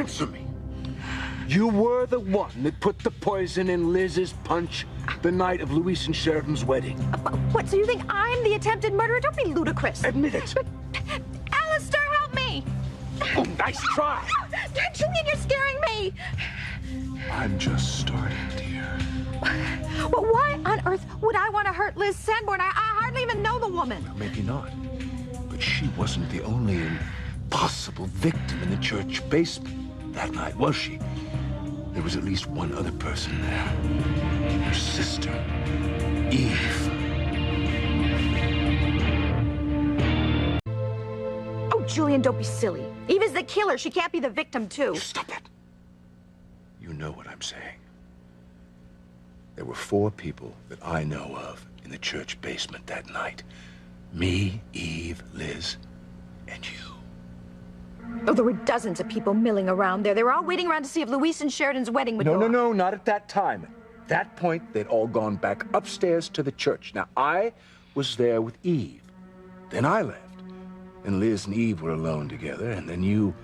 Answer me. You were the one that put the poison in Liz's punch the night of Louise and Sheridan's wedding. What, so you think I'm the attempted murderer? Don't be ludicrous. Admit it. But, Alistair, help me! Oh, nice try. Julian, you're scaring me! I'm just starting, dear. Well, why on earth would I want to hurt Liz Sanborn? I hardly even know the woman. Well, maybe not. But she wasn't the only possible victim in the church basement that night, was she? There was at least one other person there. Her sister, Eve. Oh, Julian, don't be silly. Eve is the killer. She can't be the victim, too. Stop that. You know what I'm saying. There were 4 people that I know of in the church basement that night. Me, Eve, Liz, and you. Oh, there were dozens of people milling around there. They were all waiting around to see if Louise and Sheridan's wedding would go off. No, not at that time. At that point, they'd all gone back upstairs to the church. Now, I was there with Eve. Then I left. And Liz and Eve were alone together, and then you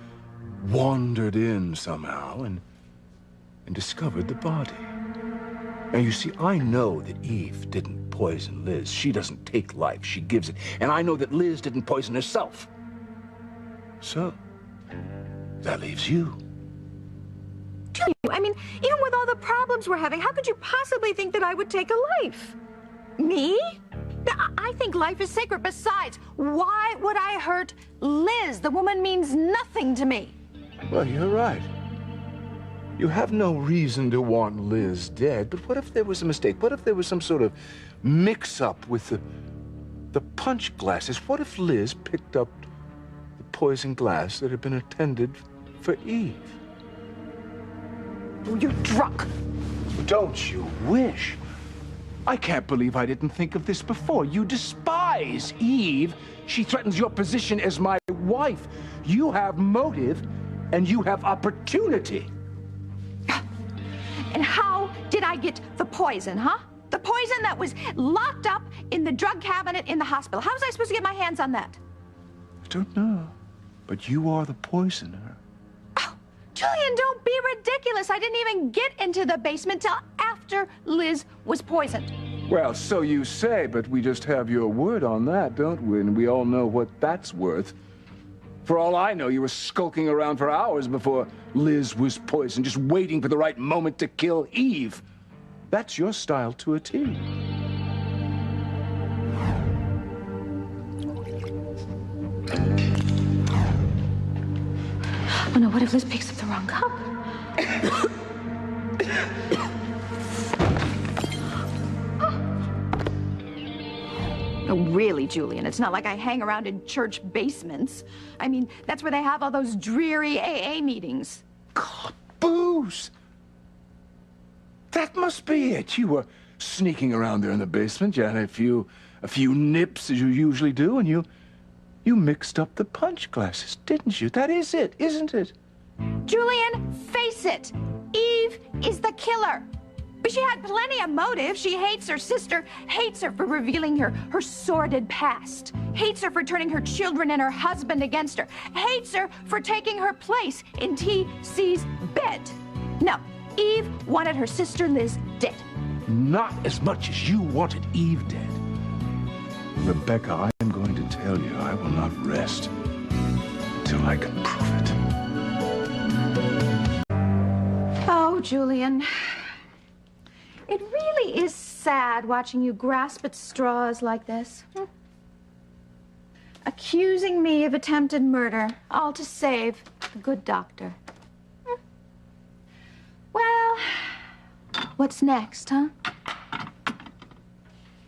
wandered in somehow and discovered the body. Now, you see, I know that Eve didn't poison Liz. She doesn't take life, she gives it. And I know that Liz didn't poison herself. So, that leaves you. I mean, even with all the problems we're having, how could you possibly think that I would take a life? Me? I think life is sacred. Besides, why would I hurt Liz? The woman means nothing to me. Well, you're right. You have no reason to want Liz dead, but what if there was a mistake? What if there was some sort of mix-up with the punch glasses? What if Liz picked up the poison glass that had been intended for Eve? Oh, you're drunk. Don't you wish? I can't believe I didn't think of this before. You despise Eve. She threatens your position as my wife. You have motive, and you have opportunity. And how did I get the poison, huh? The poison that was locked up in the drug cabinet in the hospital. How was I supposed to get my hands on that? I don't know, but you are the poisoner. Oh, Julian, don't be ridiculous. I didn't even get into the basement till after Liz was poisoned. Well, so you say, but we just have your word on that, don't we? And we all know what that's worth. For all I know, you were skulking around for hours before Liz was poisoned, just waiting for the right moment to kill Eve. That's your style to a T. Oh no, what if Liz picks up the wrong cup? Oh, really, Julian, it's not like I hang around in church basements. I mean, that's where they have all those dreary AA meetings. God, booze! That must be it. You were sneaking around there in the basement. You had a few nips, as you usually do, and you mixed up the punch glasses, didn't you? That is it, isn't it? Julian, face it. Eve is the killer. But she had plenty of motive. She hates her sister, hates her for revealing her sordid past, hates her for turning her children and her husband against her, hates her for taking her place in T.C.'s bed. No, Eve wanted her sister Liz dead. Not as much as you wanted Eve dead. Rebecca, I am going to tell you, I will not rest until I can prove it. Oh, Julian. It really is sad watching you grasp at straws like this. Accusing me of attempted murder, all to save the good doctor. Well, what's next, huh?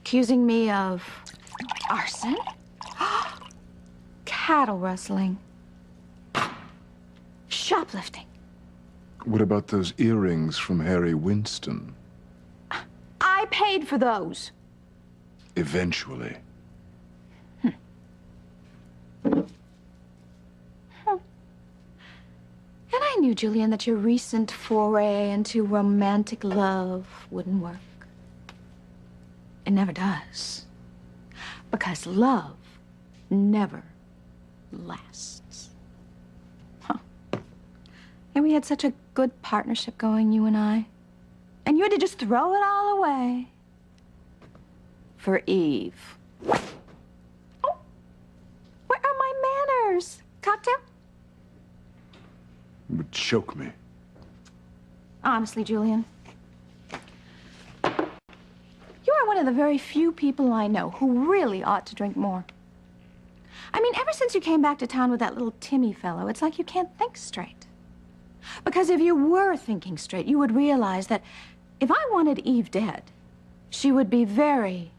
Accusing me of arson? Cattle rustling? Shoplifting? What about those earrings from Harry Winston? I paid for those. Eventually. And I knew, Julian, that your recent foray into romantic love wouldn't work. It never does. Because love never lasts. Huh. And we had such a good partnership going, you and I. And you had to just throw it all away for Eve. Oh, where are my manners? Cocktail? It would choke me. Honestly, Julian, you are one of the very few people I know who really ought to drink more. I mean, ever since you came back to town with that little Timmy fellow, it's like you can't think straight. Because if you were thinking straight, you would realize that if I wanted Eve dead, she would be very,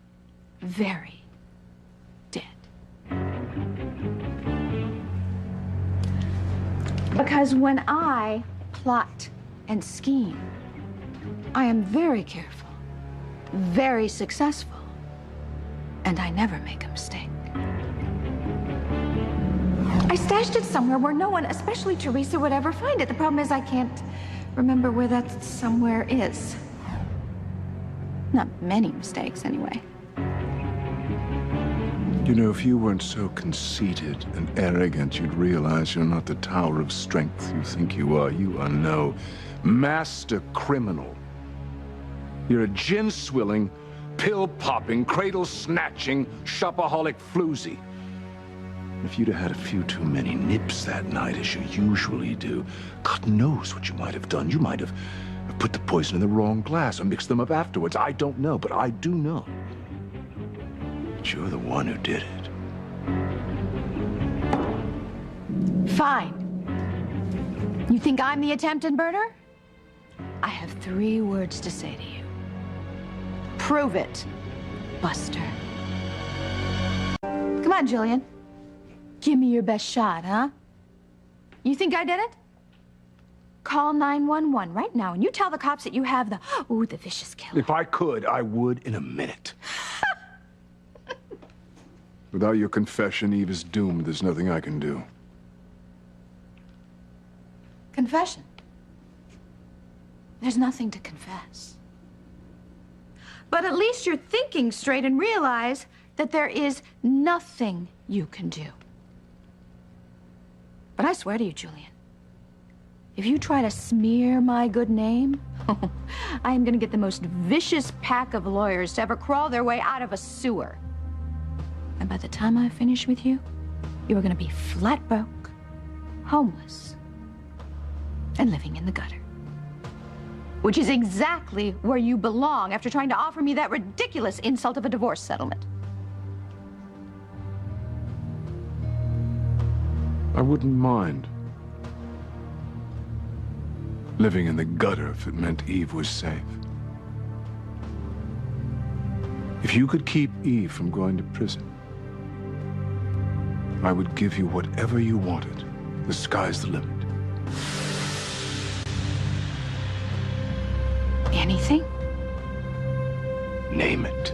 very dead. Because when I plot and scheme, I am very careful, very successful, and I never make a mistake. I stashed it somewhere where no one, especially Teresa, would ever find it. The problem is I can't remember where that somewhere is. Not many mistakes, anyway. You know, if you weren't so conceited and arrogant, you'd realize you're not the tower of strength you think you are. You are no master criminal. You're a gin-swilling, pill-popping, cradle-snatching, shopaholic floozy. If you'd have had a few too many nips that night, as you usually do, God knows what you might have done. You might have put the poison in the wrong glass or mixed them up afterwards. I don't know, but I do know that you're the one who did it. Fine. You think I'm the attempted murderer? I have 3 words to say to you. Prove it, Buster. Come on, Julian. Give me your best shot, huh? You think I did it? Call 911 right now, and you tell the cops that you have the vicious killer. If I could, I would in a minute. Without your confession, Eve is doomed. There's nothing I can do. Confession? There's nothing to confess. But at least you're thinking straight and realize that there is nothing you can do. But I swear to you, Julian, if you try to smear my good name, I am going to get the most vicious pack of lawyers to ever crawl their way out of a sewer. And by the time I finish with you, you are going to be flat broke, homeless, and living in the gutter. Which is exactly where you belong after trying to offer me that ridiculous insult of a divorce settlement. I wouldn't mind living in the gutter if it meant Eve was safe. If you could keep Eve from going to prison, I would give you whatever you wanted. The sky's the limit. Anything? Name it.